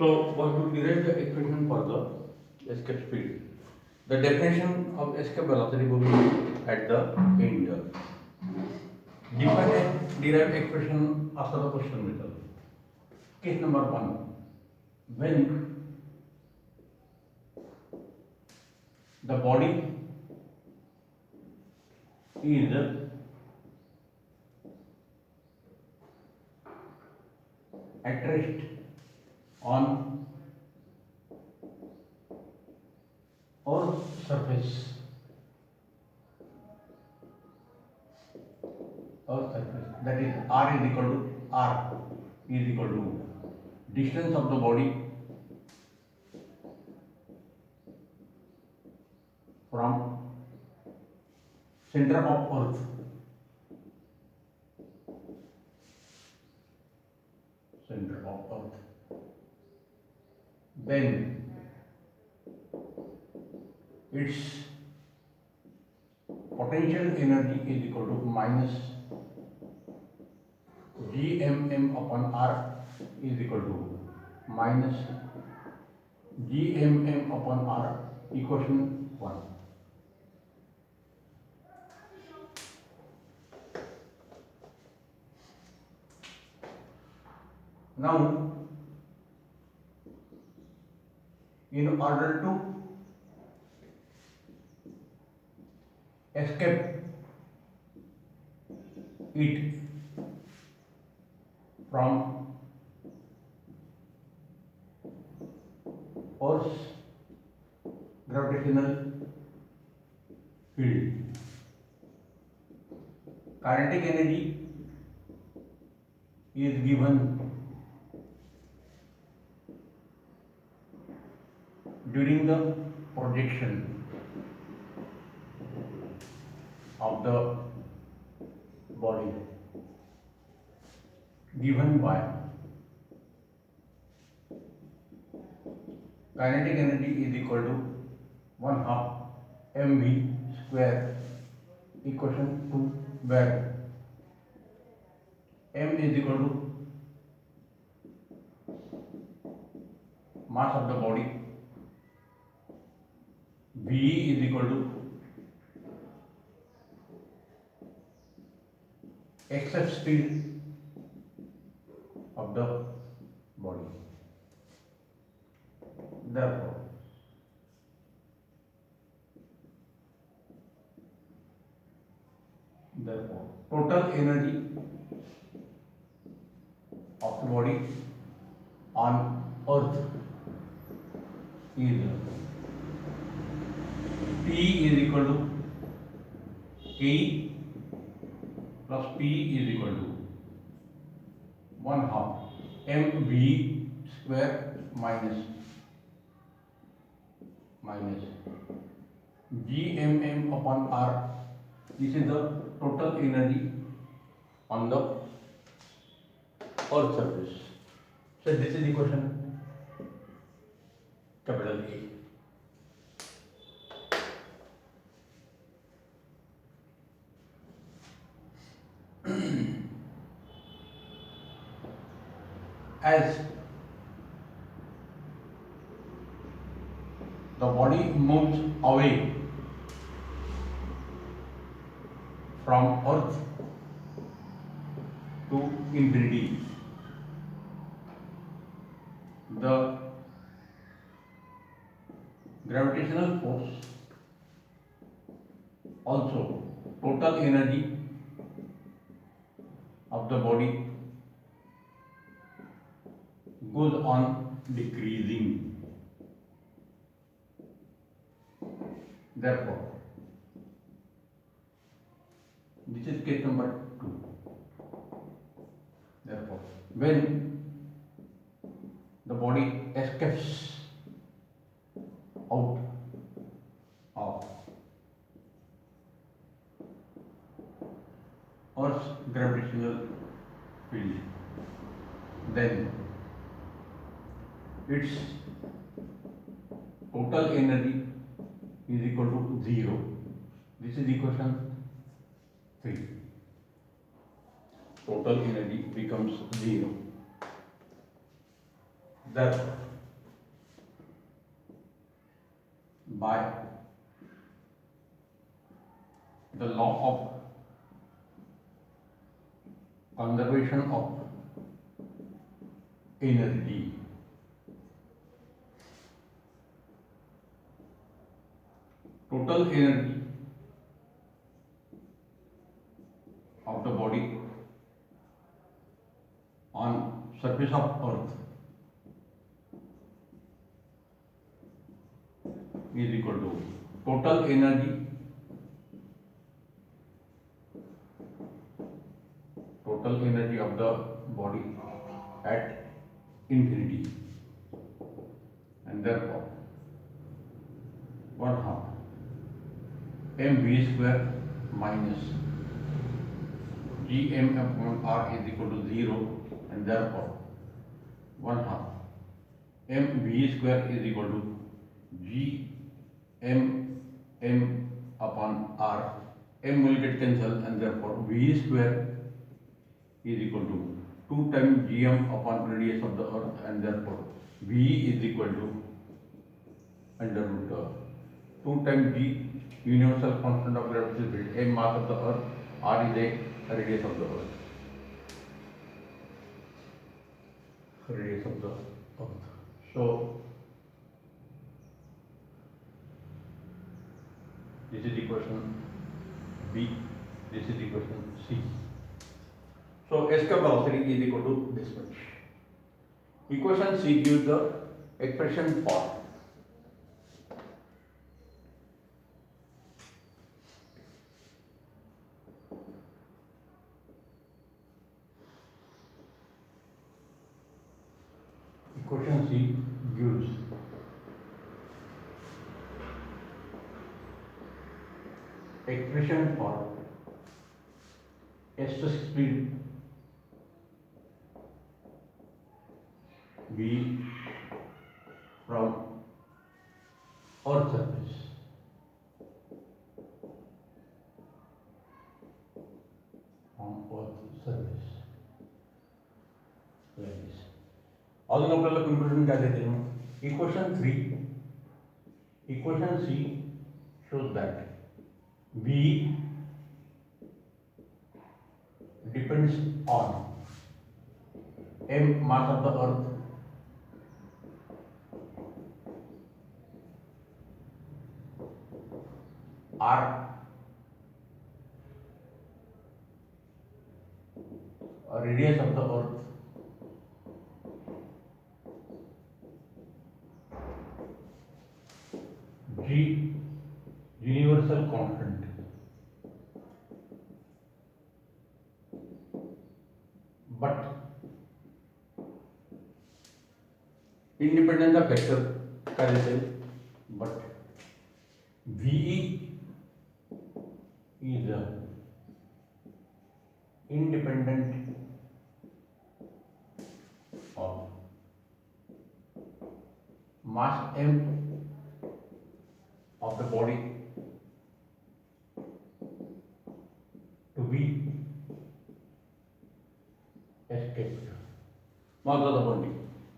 So, what to derive the equation for the escape speed? The definition of escape velocity will be at the end. Define and derive equation after the question result. Case number 1. When the body is at rest on Earth's surface, that is r is equal to distance of the body from center of Earth, then its potential energy is equal to minus gmm upon r is equal to minus gmm upon r, equation 1. Now, in order to escape it from Earth's gravitational field, kinetic energy is given during the projection of the body, given by kinetic energy is equal to 1 half mv square, equation 2, where m is equal to mass of the body, v is equal to excess speed of the body. Therefore, total energy of the body on Earth is P is equal to K plus P is equal to 1 half mv square minus gmm upon r. This is the total energy on the Earth surface. So this is equation capital A. As the body moves away from Earth to infinity, the gravitational force, also total energy of the body, goes on decreasing. Therefore, this is case number 2. Therefore, when the body escapes out of Earth's gravitational field, then its total energy is equal to 0. This is equation 3. Total energy becomes 0. Therefore, by the law of conservation of energy. Total energy of the body on surface of earth is equal to total energy of the body at infinity, and therefore 1/2 mv square minus gm upon r is equal to 0, and therefore 1/2 mv square is equal to gm m upon r. M will get cancelled, and therefore v square is equal to 2 times gm upon radius of the earth, and therefore v is equal to under root 2 times g, universal constant of gravitational field, m mass of the earth, r is a radius of the earth. So this is equation B, this is equation C. So escape velocity is equal to this much. Equation C gives the expression for equation C gives expression for s speed v from earth surface like this. अजून आपल्याला conclusion काय देते मग equation 3 equation C shows that V depends on m mass of the earth r radius of the earth g universal constant but independent of factor काय देते but VE is independent of mass m of the body to be escaped. महत्वाचा point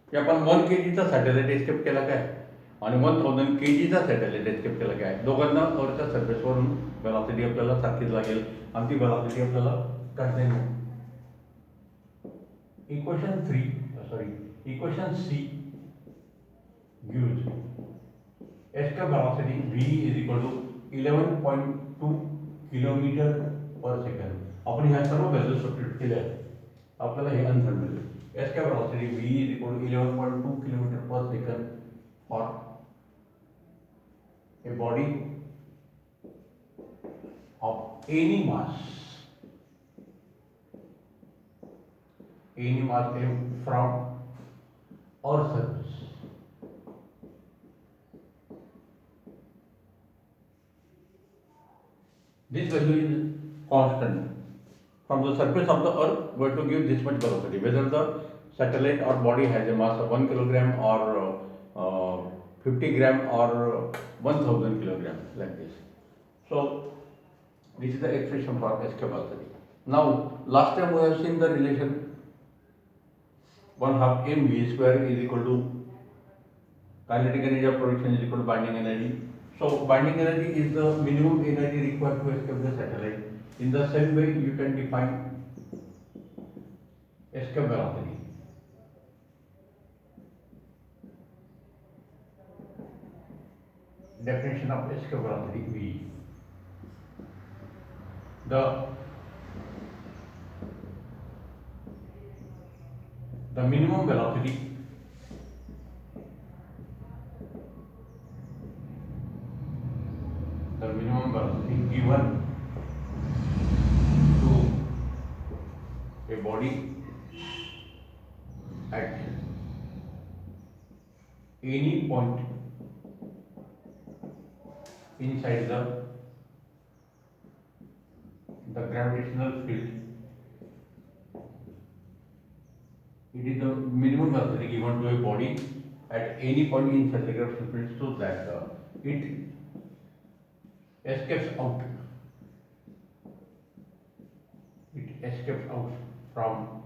की आपण 1 kg चा satellite escape केला काय आणि 1000 kg चा सॅटेलाइट एस्केप केला काय, दोघांना अर्थच्या सरफेसवरून वेलॉसिटी आपल्याला सारखीच लागेल आणि ती वेलॉसिटी आपल्याला काढता येईल. Equation C gives escape velocity v is equal to 11.2 kilometre पर सेकंड. आपण ह्या सर्व व्हॅल्यू सबस्टिट्यूट केल्या आपल्याला हे आन्सर मिळेल. escape velocity v is equal to 11.2 kilometre पर second for a body of any mass m from earth surface. This value is constant. From the surface of the earth, we have to give this much velocity. Whether the satellite or body has a mass of 1 kilogram or 50 gram or 1000 kilogram, like this. So, this is the expression for escape velocity. Now, last time we have seen the relation 1/2 mv square is equal to kinetic energy of production is equal to binding energy. So binding energy is the minimum energy required to escape the satellite. In the same way, you can define escape velocity. Definition of escape velocity V. The minimum velocity given to a body at any point inside the gravitational field. It is the minimum velocity given to a body at any point inside the gravitational field so that it escapes out. It escapes out from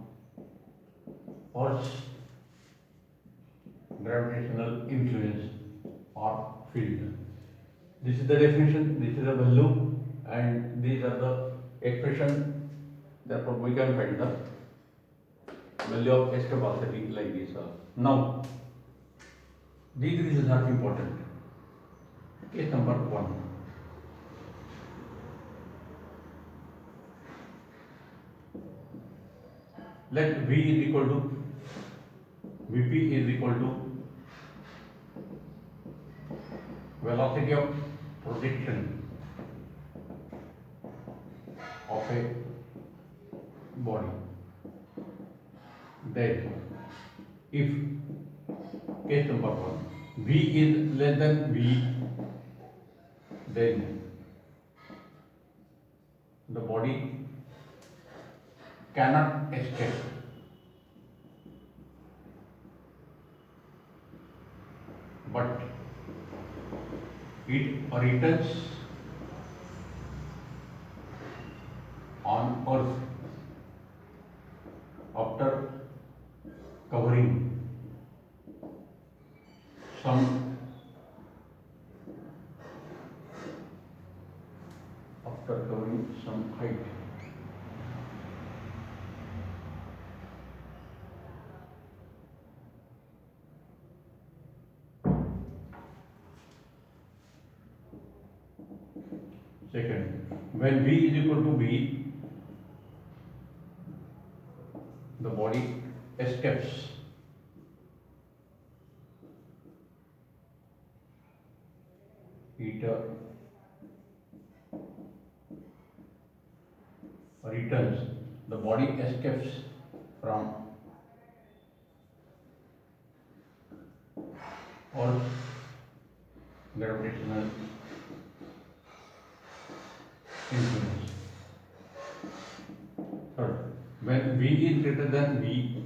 Earth's gravitational influence or field. This is the definition, this is the value, and these are the expression. Therefore, we can find the value of escape velocity like this. Now, these results are important. Case number 1. Let V is equal to Vp is equal to velocity of projection of a body. Then, if case number 1, V is less than V, then the body cannot escape. But it returns on Earth after covering some height. Second, when V is equal to V, the body escapes. It returns. The body escapes from Earth's gravitational influence. Third, when V is greater than V,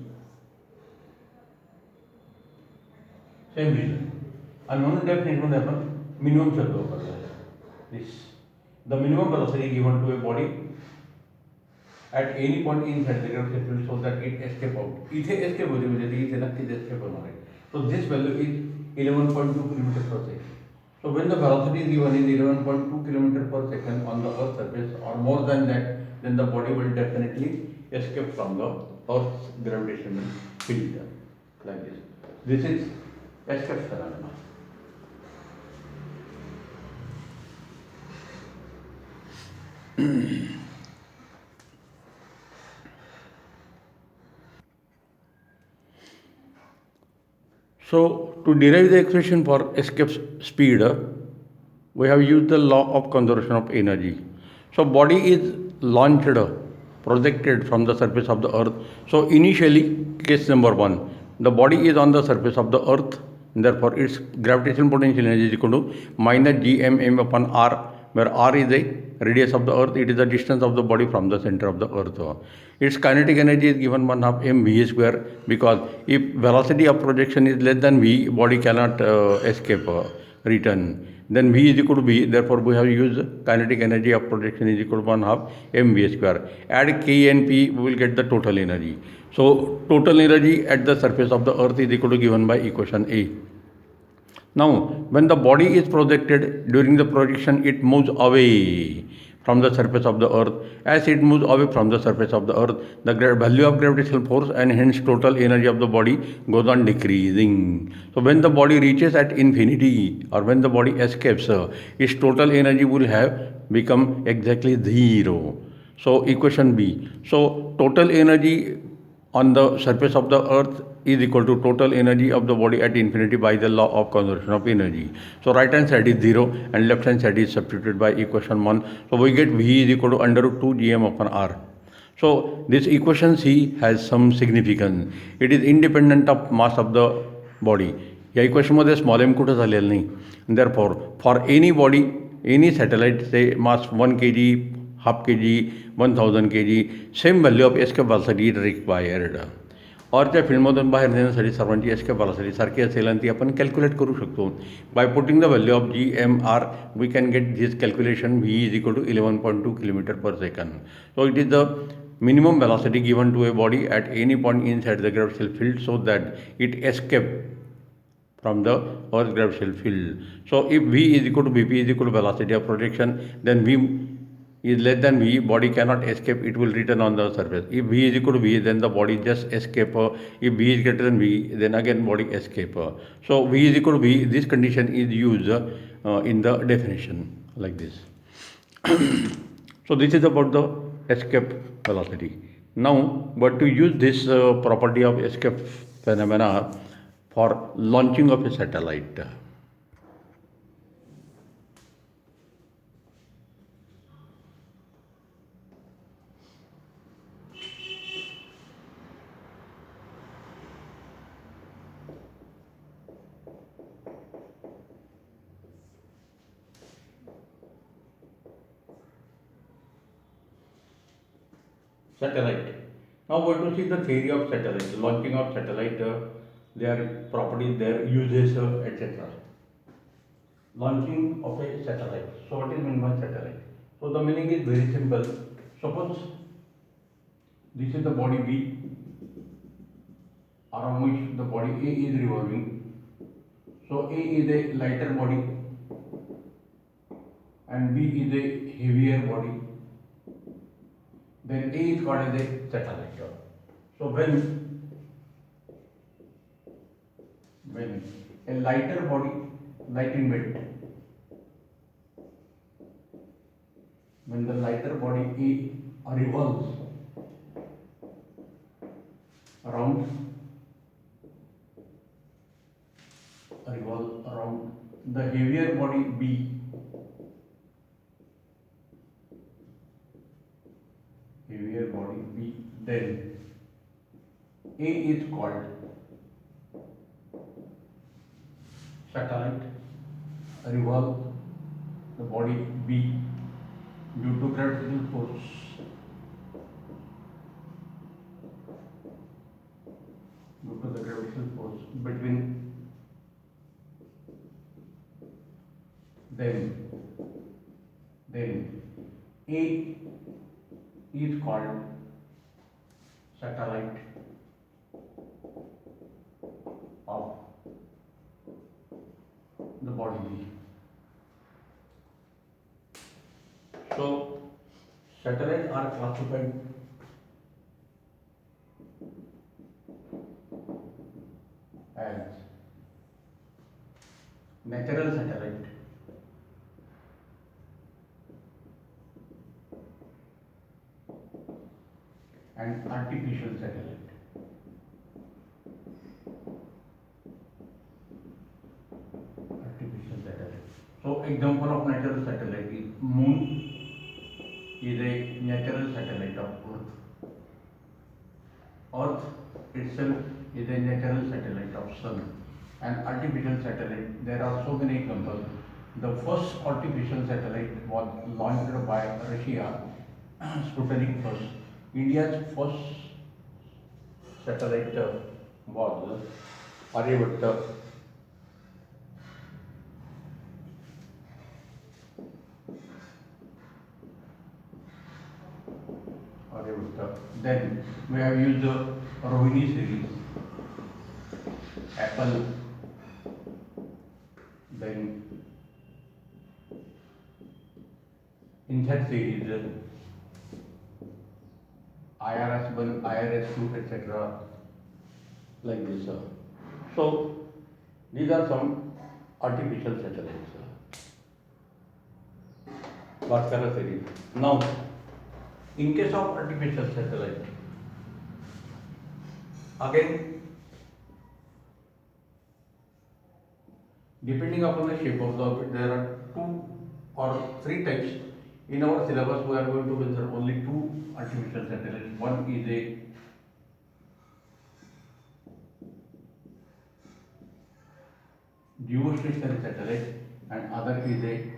same reason. And one definition happens minimum circle over this. The minimum velocity given to a body at any point inside the gravitational field so that it escape out. इथे escape होते म्हणजे इथे नक्कीच escape होणार आहे. So this value is 11.2 km per second. So when the velocity is given is 11.2 km per second on the Earth's surface or more than that, then the body will definitely escape from the Earth's gravitational field like this. This is escape phenomenon. So to derive the expression for escape speed, we have used the law of conservation of energy. So body is launched, projected from the surface of the earth. So initially, case number 1, the body is on the surface of the earth, and therefore its gravitational potential energy is equal to minus gmm upon r, where r is the radius of the earth, it is the distance of the body from the center of the earth. Its kinetic energy is given 1/2 mv square, because if velocity of projection is less than v, body cannot escape, return. Then v is equal to v, therefore we have used kinetic energy of projection is equal to 1/2 mv square. Add k and p, we will get the total energy. So total energy at the surface of the earth is equal to given by equation A. Now, when the body is projected, during the projection, it moves away from the surface of the earth. As it moves away from the surface of the earth, the value of gravitational force and hence total energy of the body goes on decreasing. So, when the body reaches at infinity or when the body escapes, its total energy will have become exactly zero. So, equation B. So, total energy on the surface of the earth is equal to total energy of the body at infinity by the law of conservation of energy. So right hand side is 0 and left hand side is substituted by equation 1. So we get V is equal to under root 2 gm upon r. So this equation C has some significance. It is independent of mass of the body. या इक्वेशनमध्ये small M कुठं झालेलं नाही. Therefore for any body any satellite से mass 1 kg, half kg, 1000 kg, same value of escape velocity is required. ऑरच्या फील्डमधून बाहेर नेण्यासाठी सर्वांची एस्केप व्हॅलॉसिटी सारखी असेल आणि ती आपण कॅल्क्युलेट करू शकतो. By putting the value of GMR we can get this calculation. V is equal to 11.2 km/s. So it is the minimum velocity given to a body at any point inside the gravitational field so that it escape from the Earth's gravitational field. So if V is equal to Vp is equal to velocity of projection, then V is less than V, body cannot escape, it will return on the surface. If V is equal to V, then the body just escape. If V is greater than V, then again body escape. So V is equal to V, this condition is used in the definition like this. So this is about the escape velocity. Now, but to use this property of escape phenomena for launching of a satellite. Satellite. Now we are going to see the theory of satellite, launching of satellite, their properties, their uses, etc. Launching of a satellite. So what is meant by satellite? So the meaning is very simple. Suppose this is the body B around which the body A is revolving. So A is a lighter body and B is a heavier body. Then A is called as a satellite. So when a lighter body, light in weight, when the lighter body A revolves around the heavier body B, then A is called satellite, revolve the body B due to gravitational force. Due to the gravitational force between them, A is called satellite of the body B. So satellites are classified as natural satellite, and artificial satellite. So example of natural satellite is Moon is a natural satellite of Earth. Earth itself is a natural satellite of Sun. And artificial satellite, there are so many examples. The first artificial satellite was launched by Russia, Sputnik first. India's first satellite was Aryabhatta. Then we have used the Rohini series, Apple, then in that series IRS1, IRS2, etc. like this. So these are some artificial satellites. Bhaskara series. Now, in case of artificial satellite, again, depending upon the shape of the orbit, there are 2 or 3 types. In our syllabus, we are going to consider only 2 artificial satellites. One is a geostationary satellite and other is a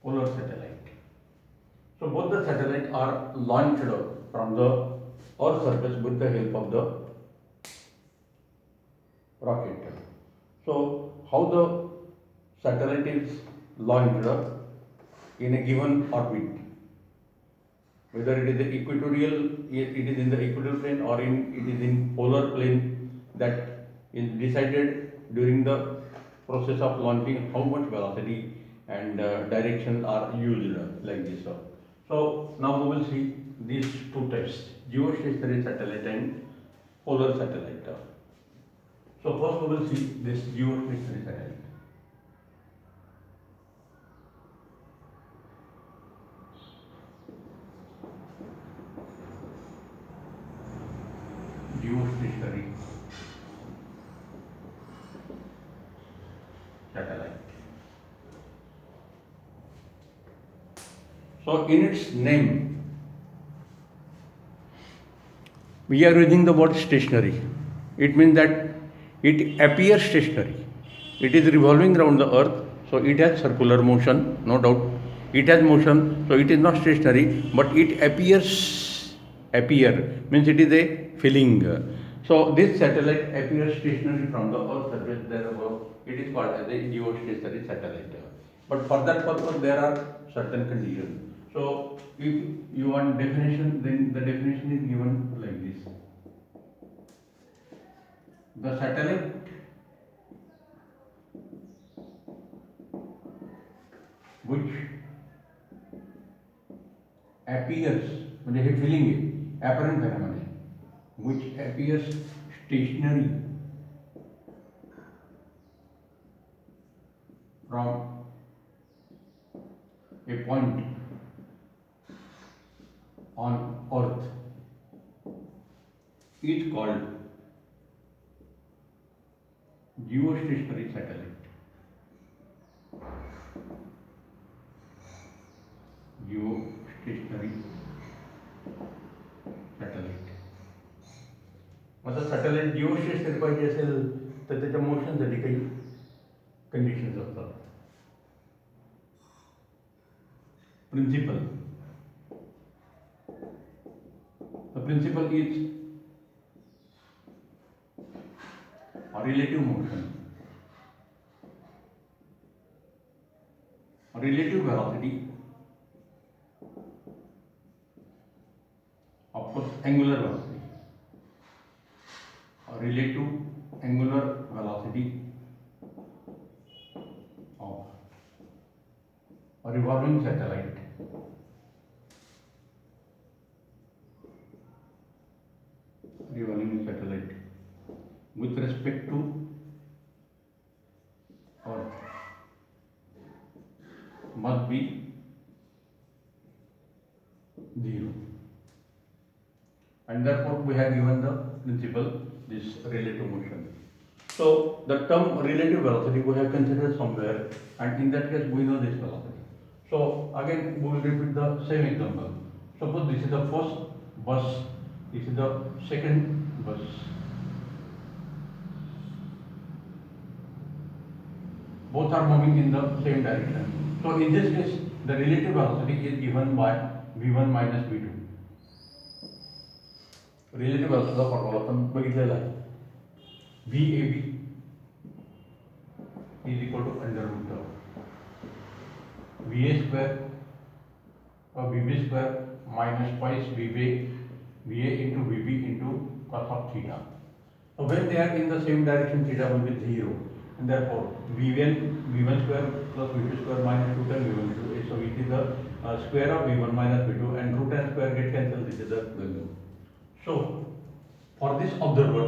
polar satellite. So both the satellites are launched from the Earth surface with the help of the rocket. So how the satellite is launched in a given orbit, whether it is the equatorial, it is in the equatorial plane or it is in polar plane, that is decided during the process of launching how much velocity and direction are used like this. So now we will see these 2 types, geostationary satellite and polar satellite. So first we will see this geostationary satellite. Geostationary satellite. So in its name, we are using the word stationary. It means that it appears stationary. It is revolving around the earth, so it has circular motion, no doubt. It has motion, so it is not stationary, but it appear means it is a feeling. So this satellite appears stationary from the earth surface, therefore it is called as a geostationary satellite. But for that purpose there are certain conditions. So if you want definition, then the definition is given like this. The satellite which appears, म्हणजे हे feeling आहे, apparent phenomenon, which appears stationary from a point on earth is called geostationary satellite. Geostationary satellite. मतलब satellite geostationary पाहिजे असेल तर त्याच्या मोशनसाठी काही conditions असतात. Principle, the principle is a relative motion, a relative velocity, of course angular velocity, a relative angular velocity of a revolving satellite with respect to Earth must be 0, and therefore we have given the principle this relative motion. So the term relative velocity we have considered somewhere, and in that case we know this velocity. So again we will repeat the same example. Suppose this is the first bus, this is the second bus. Both are moving in the same direction. So in this case, the relative velocity is given by v1 minus v2. Relative velocity का formula आपण बघितलेला आहे. VAB is equal to under root of VA square or VB square minus twice VA into VB into cos of theta. So when they are in the same direction, theta will be 0. and therefore v1 square plus v2 square minus 2 times v1 v2. So it is the square of v1 minus v2, and 2 times square get cancelled. This is the value. So for this observer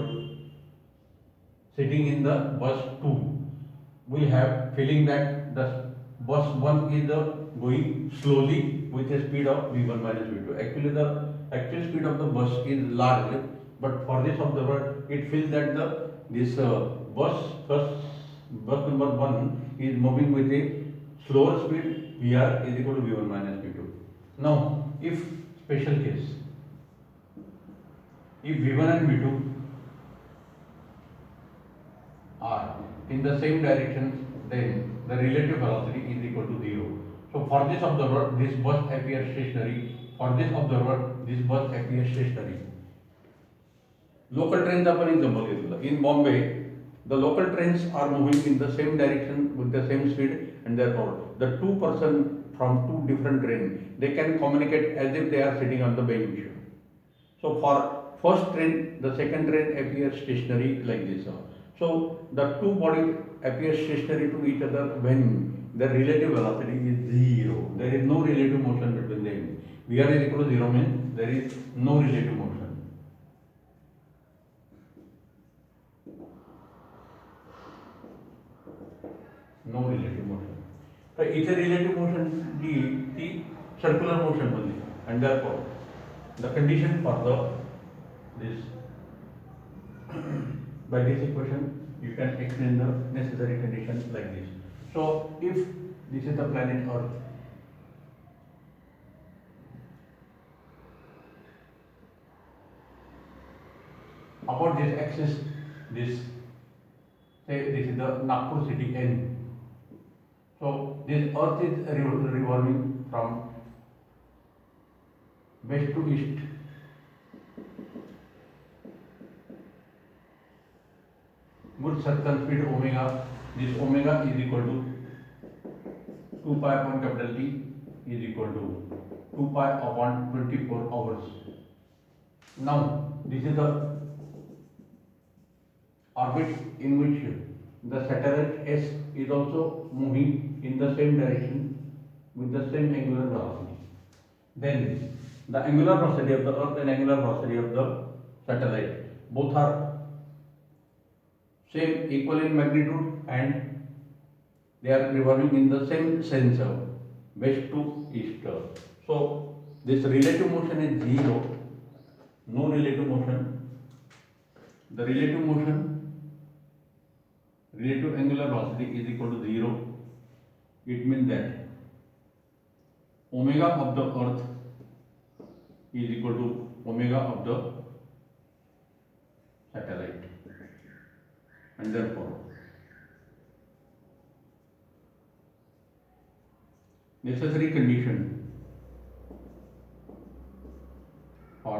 sitting in the bus 2, we have feeling that the bus 1 is going slowly with a speed of v1 minus v2. Actually, the actual speed of the bus is large, but for this observer, it feels that this bus number 1 is moving with a slower speed. Vr is equal to v1 minus v2. Now, if special case, if v1 and v2 are in the same direction, then the relative velocity is equal to 0. So for this observer, this bus appears stationary. For this observer, this bus appears stationary. Local trains आपण example घेतलं. In Bombay, the local trains are moving in the same direction with the same speed, and therefore the two person from two different trains, they can communicate as if they are sitting on the bench. So for first train, the second train appears stationary like this. So the two bodies appear stationary to each other when the relative velocity is 0. There is no relative motion between them. Vr is equal to 0 means there is no relative motion. No relative motion. So इथे relative motion जी ती circular motion बनली, and therefore the condition for this by this equation you can explain the necessary conditions like this. So if this is the planet Earth, about this axis, this say this is the Nagpur city N. So this Earth is revolving from west to east. With certain speed omega, this omega is equal to 2 pi upon capital T is equal to 2 pi upon 24 hours. Now this is the orbit in which the satellite S is also moving in the same direction with the same angular velocity. Then the angular velocity of the Earth and angular velocity of the satellite both are same, equal in magnitude, and they are revolving in the same sense of west to east. So this relative motion is 0, no relative motion. The relative motion, relative angular velocity is equal to 0. It means that omega of the Earth is equal to omega of the satellite, and therefore necessary condition for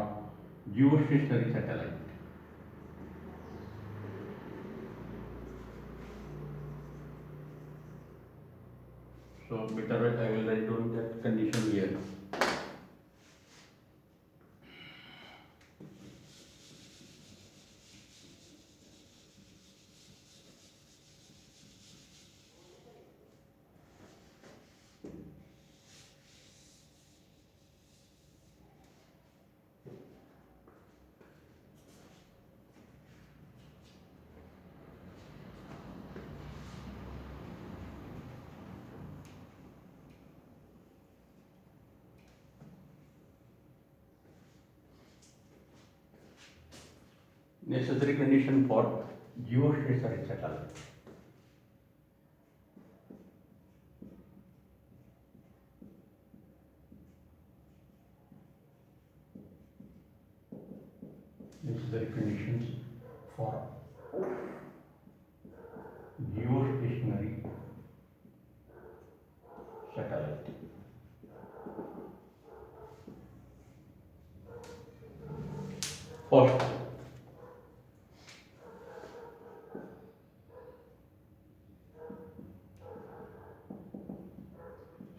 geostationary satellite. So better I will write down that condition here. Necessary condition for geostationary satellite. Necessary conditions for geostationary satellite. First,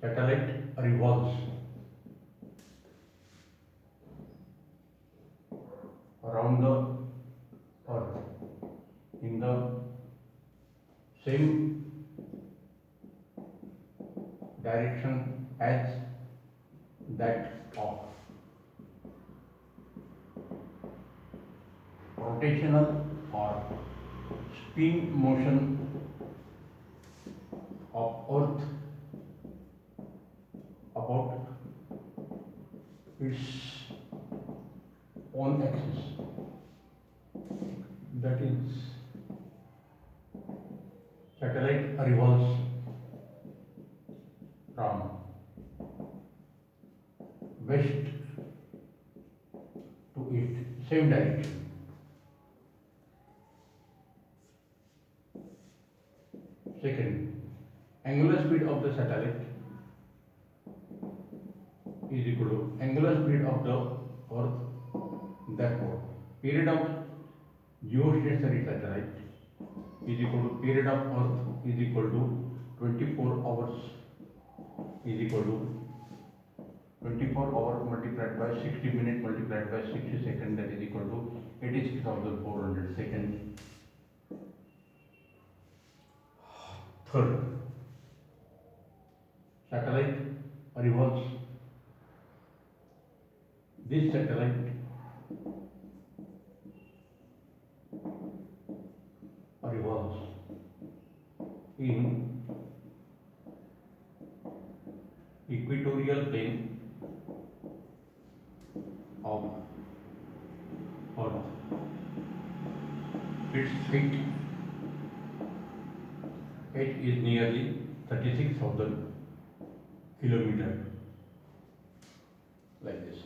satellite revolves around the Earth in the same direction as that of rotational or spin motion of Earth about its own axis. That is, satellite revolves from west to east, same direction. Second, angular speed of the satellite is equal to angular speed of the Earth. Therefore, period of geostationary satellite is equal to period of Earth is equal to 24 hours is equal to 24 hours multiplied by 60 minutes multiplied by 60 seconds, that is equal to 86,400 seconds. Third, satellite revolves. This satellite revolves in equatorial plane of Earth. Its height is nearly 36,000 kilometers, like this.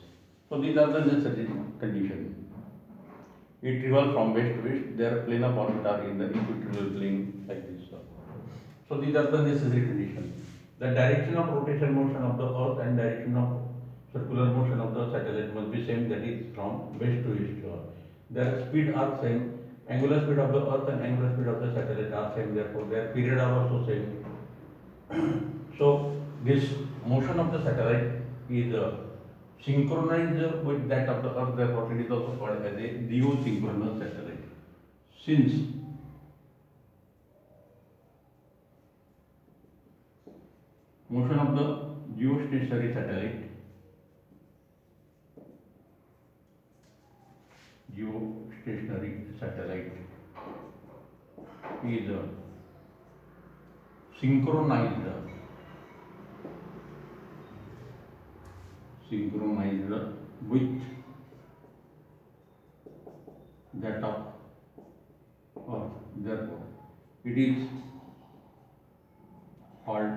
So these are the necessary conditions. It revolves from west to east. Their plane of orbit are in the equatorial plane, like this. So these are the necessary conditions. The direction of rotation motion of the Earth and direction of circular motion of the satellite must be same, that is from west to east. Their speed are same. Angular speed of the Earth and angular speed of the satellite are same. Therefore, their period are also same. So this motion of the satellite is synchronized with that of the Earth. Therefore, it is also called as a geosynchronous satellite. Since motion of the geostationary satellite is synchronized with that of Earth. Therefore, it is called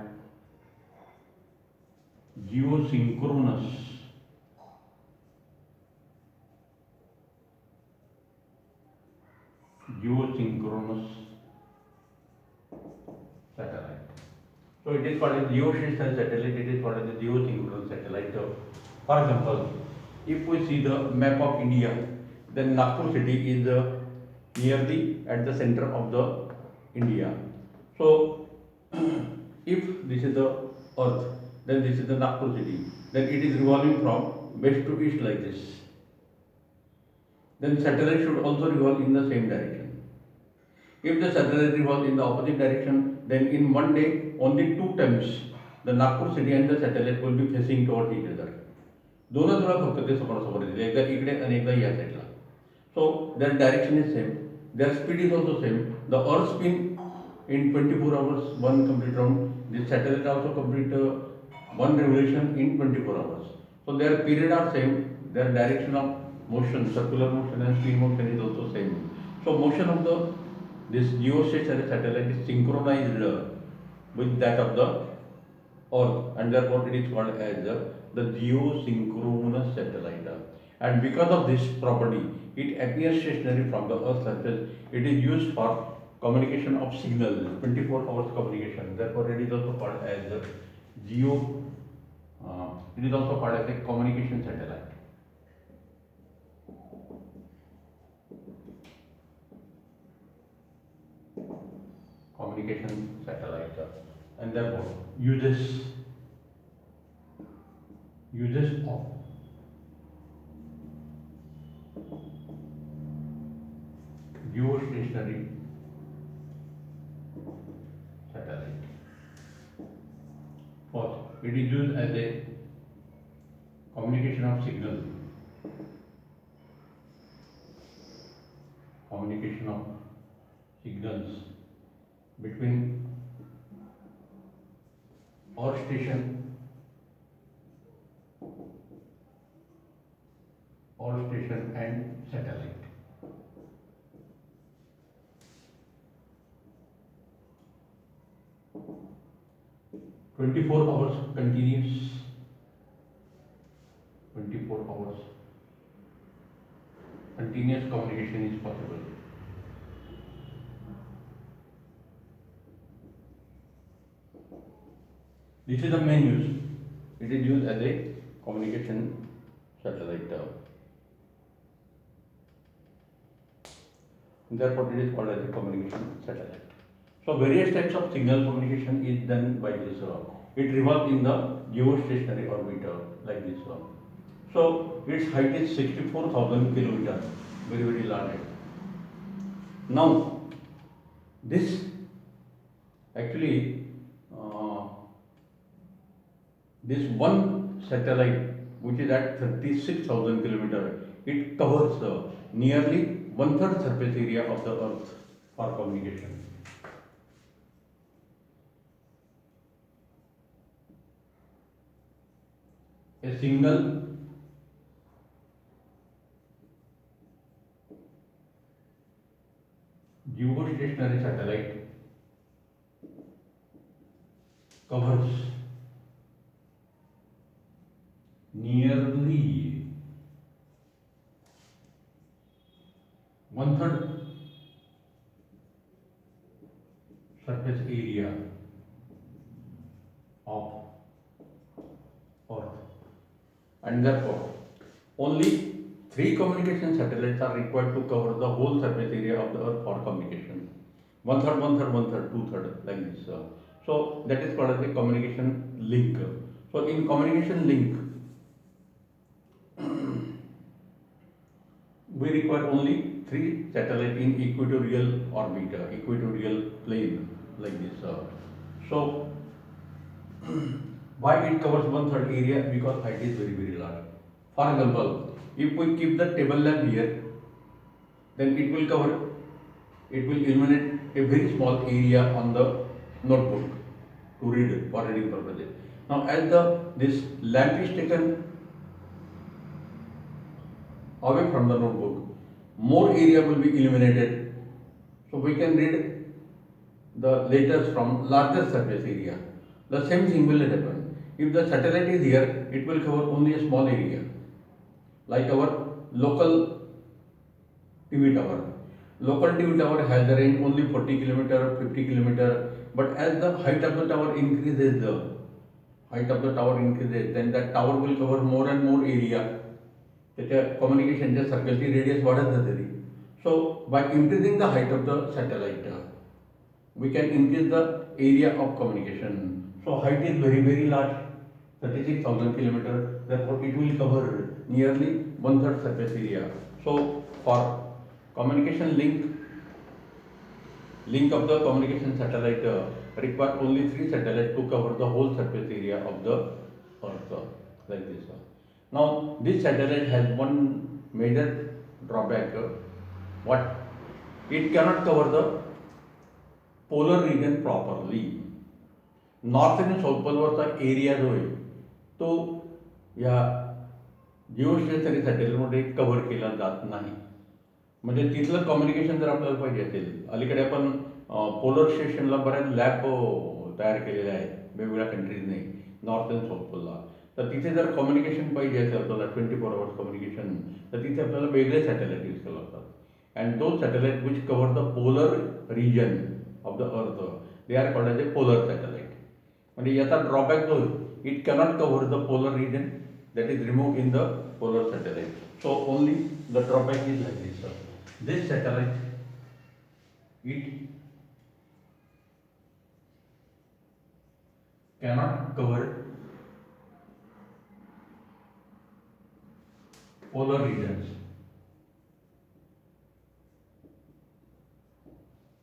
geosynchronous satellite. So it is called a geostationary satellite, it is called as a geosynchronous satellite. For example, if we see the map of India, then Nagpur city is nearly at the center of the India. So if this is the Earth, then this is the Nagpur city, then it is revolving from west to east, like this. Then satellite should also revolve in the same direction. If the satellite revolves in the opposite direction, then in one day only two times the Nagpur city and the satellite will be facing towards each other. दोनों थोड़ा फक्त ते समोरासमोर येतील, एकदा इकडे आणि एकदा या साईडला. So their direction is same, their speed is also same. The Earth spin in 24 hours one complete round. The satellite also complete one revolution in 24 hours. So their period are same, their direction of motion, circular motion and spin motion is also same. So motion of this geostationary satellite is synchronized with that of the Earth, and therefore it is called as the geosynchronous satellite. And because of this property, it appears stationary from the Earth's surface. It is used for communication of signals, 24 hours communication. Therefore, it is also called as it is also called as a communication satellite. Communication satellite, and therefore uses of geostationary it is used as a communication of signal, communication of signals between earth station and satellite. "24 hours continuous, 24 hours continuous communication is possible." This is the main use. It is used as a communication satellite. Therefore, it is called as a communication satellite. So, various types of signal communication is done by this. It revolves in the geostationary orbiter like this one. So, its height is 64,000 kilometers, very, very large. Now, this actually, this one satellite which is at 36,000 kilometers, it covers nearly one-third surface area of the earth for communication. A single geostationary satellite covers nearly one-third surface area of earth, and therefore only 3 communication satellites are required to cover the whole surface area of the earth for communication. One third, one third, one third, two third, like this. So that is called as a communication link. So in communication link, we require only 3 satellites in equatorial orbit, equatorial plane, like this. So why it covers one-third area? Because height is very, very large. For example, if we keep the table lamp here, then it will cover, it will illuminate a very small area on the notebook to read for reading purposes. Now, as this lamp is taken away from the notebook, more area will be illuminated, so we can read the letters from larger surface area. The same thing will happen. If the satellite is here, it will cover only a small area, like our local TV tower. Local TV tower has a range only 40 kilometer, 50 kilometer, but as the height of the tower increases, then that tower will cover more and more area. त्याच्या कम्युनिकेशनच्या सर्कलची radius वाढत जाते ती. So by increasing the height of the satellite, we can increase the area of communication. So height is very, very large, 36,000 kilometers. Therefore, it will cover nearly one-third surface area. So for communication link of the communication satellite require only 3 satellites to cover the whole surface area of the earth, like this. Now, this satellite has one major drawback. What? It cannot cover the polar region properly. North आणि south पोलवरचा area जो आहे तो या जिओस्टेशनरी सॅटेलाइटमध्ये cover केला जात नाही. म्हणजे तिथलं कम्युनिकेशन जर आपल्याला पाहिजे असेल, अलीकडे आपण पोलर स्टेशनला बऱ्याच लॅब तयार केलेल्या आहेत वेगवेगळ्या कंट्रीजने नॉर्थ अँड साऊथ पोलला. तर तिथे जर कम्युनिकेशन पाहिजे असेल आपल्याला 24 hours कम्युनिकेशन, तर तिथे आपल्याला वेगळे सॅटेलाइट यूज करावे लागतात. And those satellite which cover the polar region of the earth, they are called as a polar satellite. म्हणजे याचा ड्रॉबॅक जो it cannot cover the polar region, that is removed in the polar satellite. So only the drawback is like this. This satellite, it cannot cover polar regions.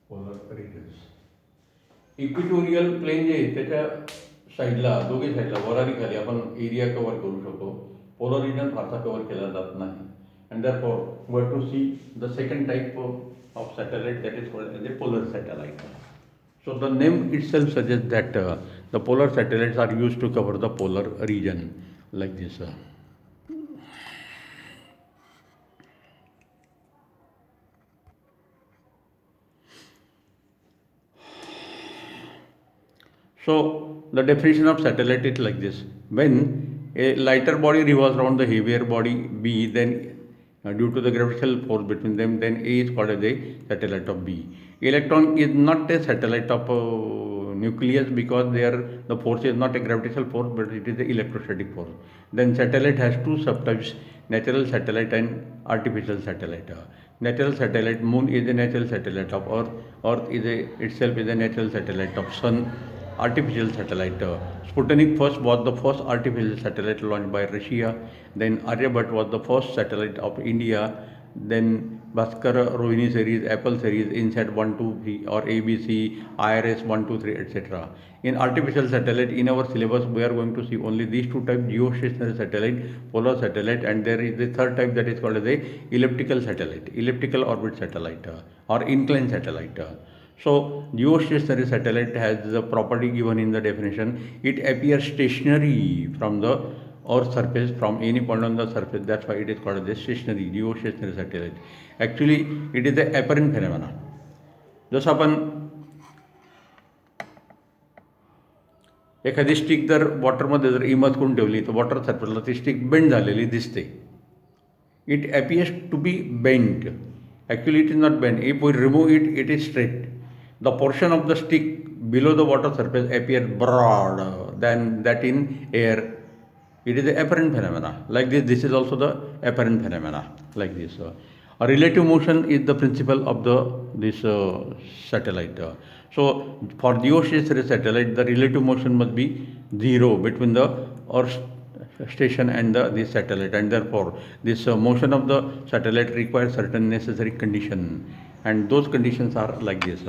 Polar regions. Equatorial plane जे त्याच्या साईडला दोघे साईडला वर आणि खाली आपण area cover करू शकतो. Polar region फारसा कव्हर केला जात नाही. And therefore we have to see the second type of satellite that is called as a polar satellite. So the name itself suggests that the polar satellites are used to cover the polar region like this. So the definition of satellite is like this: when a lighter body revolves around the heavier body B, then due to the gravitational force between them, then A is called as a satellite of B. Electron is not a satellite of nucleus because there the force is not a gravitational force but it is the electrostatic force. Then satellite has two subtypes: natural satellite and artificial satellite. Natural satellite, moon is a natural satellite of earth. Earth is itself is a natural satellite of sun. Artificial satellite, Sputnik first was the first artificial satellite launched by Russia. Then Aryabhat was the first satellite of India. Then Bhaskar, Rohini series, Apple series, INSAT 1, 2, 3 or ABC, IRS 1, 2, 3, etc. In artificial satellite, in our syllabus, we are going to see only these two types: geostationary satellite, polar satellite, and there is the third type that is called as a elliptical satellite, elliptical orbit satellite or inclined satellite. So geostationary satellite has the property given in the definition: it appears stationary from the Earth surface, from any point on the surface. That's why it is called as stationary, geostationary satellite. Actually, it is the apparent phenomena. जसं आपण एखादी stick जर वॉटरमध्ये जर emerge करून ठेवली तर water सरफेसला ती stick bend झालेली दिसते. It appears to be bent. Actually, it is not bent. If we remove it, it is straight. The portion of the stick below the water surface appears broader than that in air. It is the apparent phenomena. Like this is also the apparent phenomena. Like this. A relative motion is the principle of this satellite. So for geostationary satellite, the relative motion must be zero between the Earth station and this satellite, and therefore this motion of the satellite requires certain necessary condition, and those conditions are like this: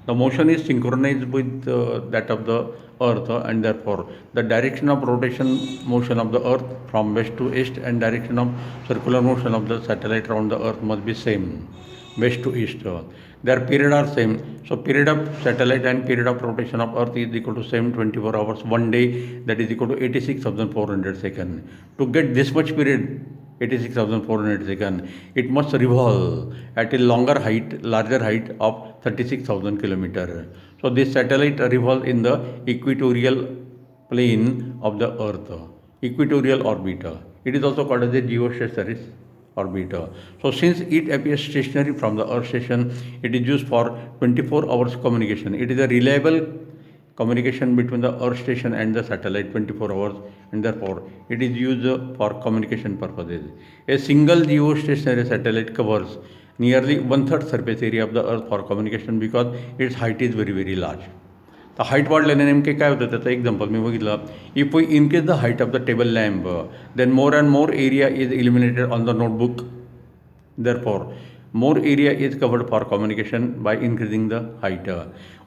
the motion is synchronized with that of the earth, and therefore the direction of rotation motion of the earth from west to east and direction of circular motion of the satellite around the earth must be same, west to east. Their period are same. So period of satellite and period of rotation of earth is equal to same 24 hours 1 day, that is equal to 86,400 seconds. To get this much period, 86,400 seconds, it must revolve at a longer height, larger height of 36,000 kilometers. So this satellite revolves in the equatorial plane of the earth, equatorial orbit. It is also called as a geostationary orbiter. So since it appears stationary from the Earth station, it is used for 24 hours communication. It is a reliable communication between the Earth station and the satellite 24 hours, and therefore it is used for communication purposes. A single geostationary satellite covers nearly one-third surface area of the Earth for communication because its height is very, very large. तर height वाढल्याने नेमके काय होतं त्याचं example मी बघितलं. If we increase the height of the table lamp, then more and more area is eliminated on the notebook. Therefore more area is covered for communication by increasing the height.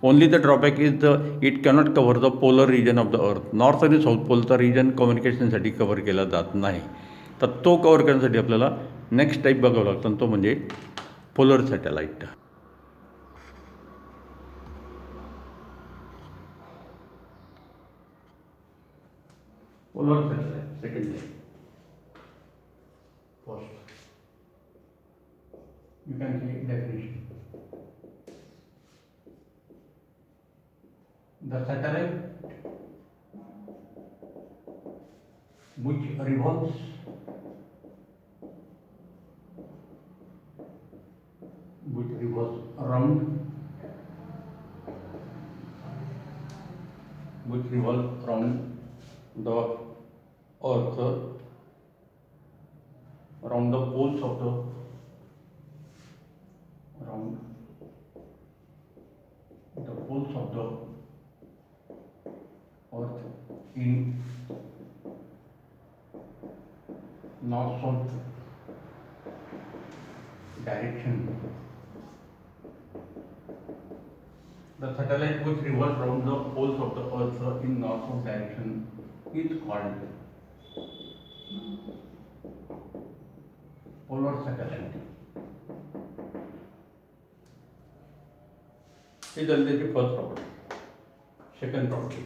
Only the drawback is it cannot cover the polar region of the earth. North आणि south पोलचा region कम्युनिकेशनसाठी cover केला जात नाही. तर तो cover करण्यासाठी आपल्याला next type बघावं लागतं, तो म्हणजे polar satellite. Polar satellite, second type. First, you can see definition. The satellite which revolves around the earth, around the poles of the earth in north-south direction, The satellite which revolves around the poles of the Earth in north-south direction is called polar satellite. This is the first property. Second property.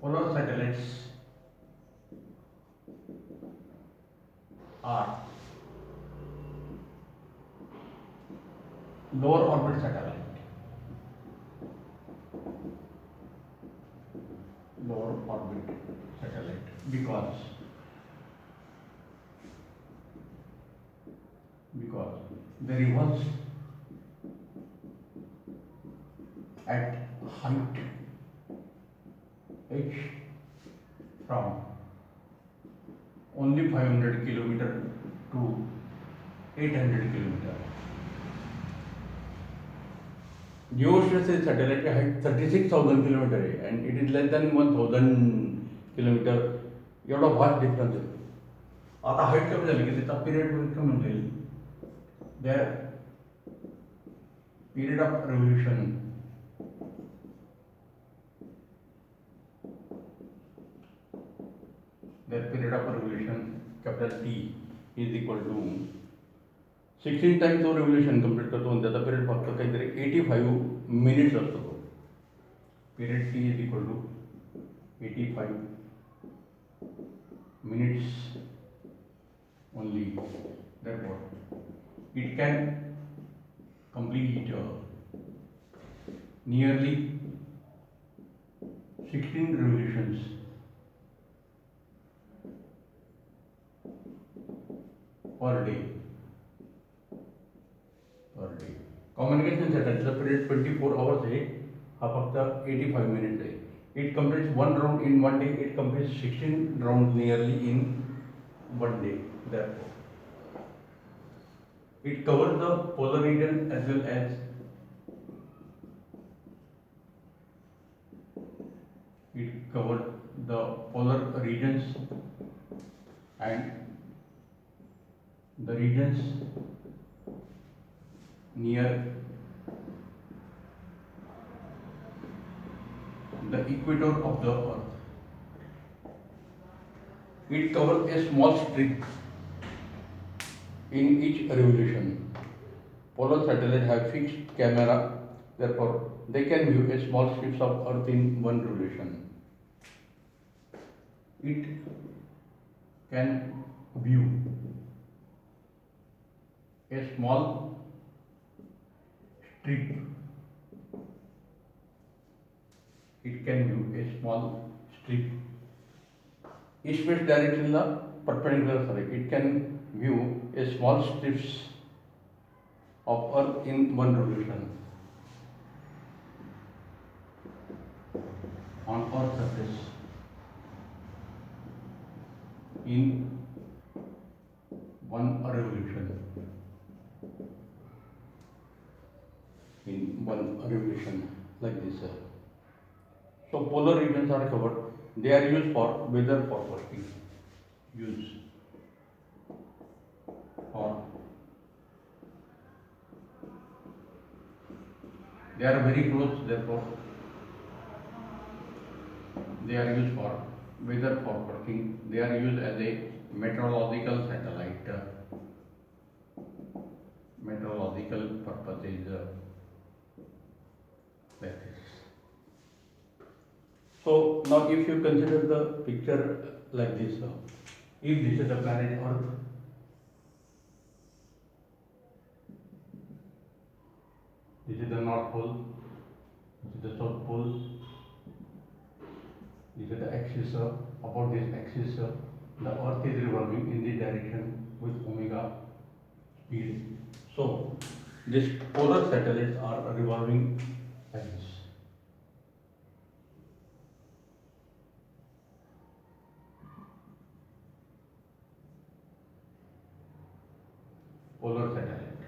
Polar satellites are lower orbit satellite. Lower orbit satellite because they revolve at height h from only 500 kilometer to 800 kilometer. Geostationary satellite height 36,000 kilometer है and it is less than 1,000 kilometer. एवढा vast difference आहे. आता height कमी झाली की त्याचा period कमी होईल. Their period of revolution capital T is equal to 16 times तो revolution complete करतो आणि त्याचा period फक्त काहीतरी 85 minutes असतो तो. Period T is equal to 85 minutes only. Therefore, it can complete nearly 16 revolutions per day. Communication satellite period 24 hours है, हा फक्त 85 minutes है. It completes one round in one day. It completes 16 rounds nearly in one day. Therefore, it covers the polar region as well as the polar regions and the regions near the equator of the Earth. It covers a small strip in each revolution. Polar satellites have fixed camera, therefore they can view a small strips of Earth in one revolution. It can view a small strip. It can view a small strip. East-west direction la perpendicular side. It can view a small strips of Earth in one revolution on Earth surface in one revolution. Like this. So polar regions are covered. They are used for weather forecasting. They are very close, therefore they are used for weather forecasting. They are used as a meteorological satellite. Meteorological purposes like this. So now if you consider the picture like this, if this is the planet Earth, this is the North Pole, this is the South Pole, this is the axis. About this axis, the Earth is revolving in this direction with omega speed. So these polar satellites are revolving like this. Polar satellite.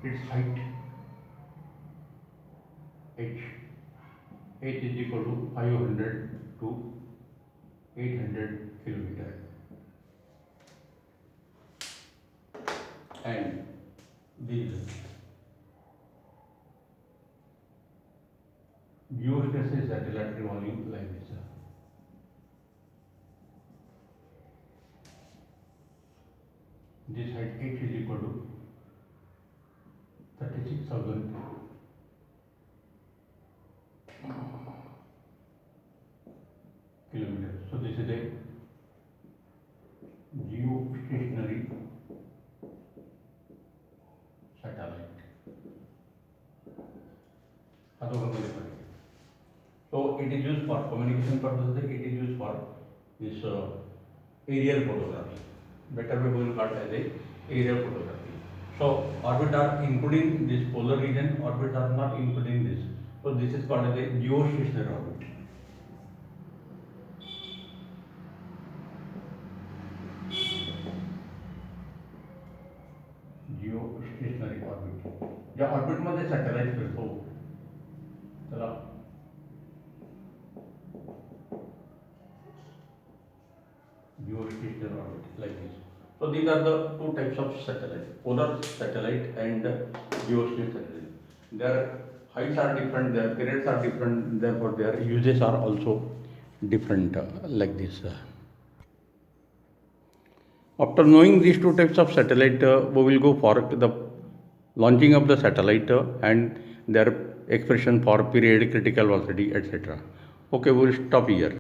Its height h is equal to 500 to 800 kilometer. and this geostationary satellite revolving like this. This height h is equal to 36,000 kilometers. So this is a geostationary satellite. So it is used for communication purposes. It is used for this aerial photography. Better way we will call it as a aerial photography. So orbits are including this polar region. Orbits are not including this. So this is called as a geostationary orbit. Geostationary orbit. या orbit मध्ये satellite फिरतो त्याला geostationary orbit like this. So these are the two types of satellite: polar satellite and geostationary satellite. Their heights are different, their periods are different, therefore their uses are also different like this. After knowing these two types of satellite, we will go for the launching of the satellite and their expression for period, critical velocity, etc. Okay, we will stop here.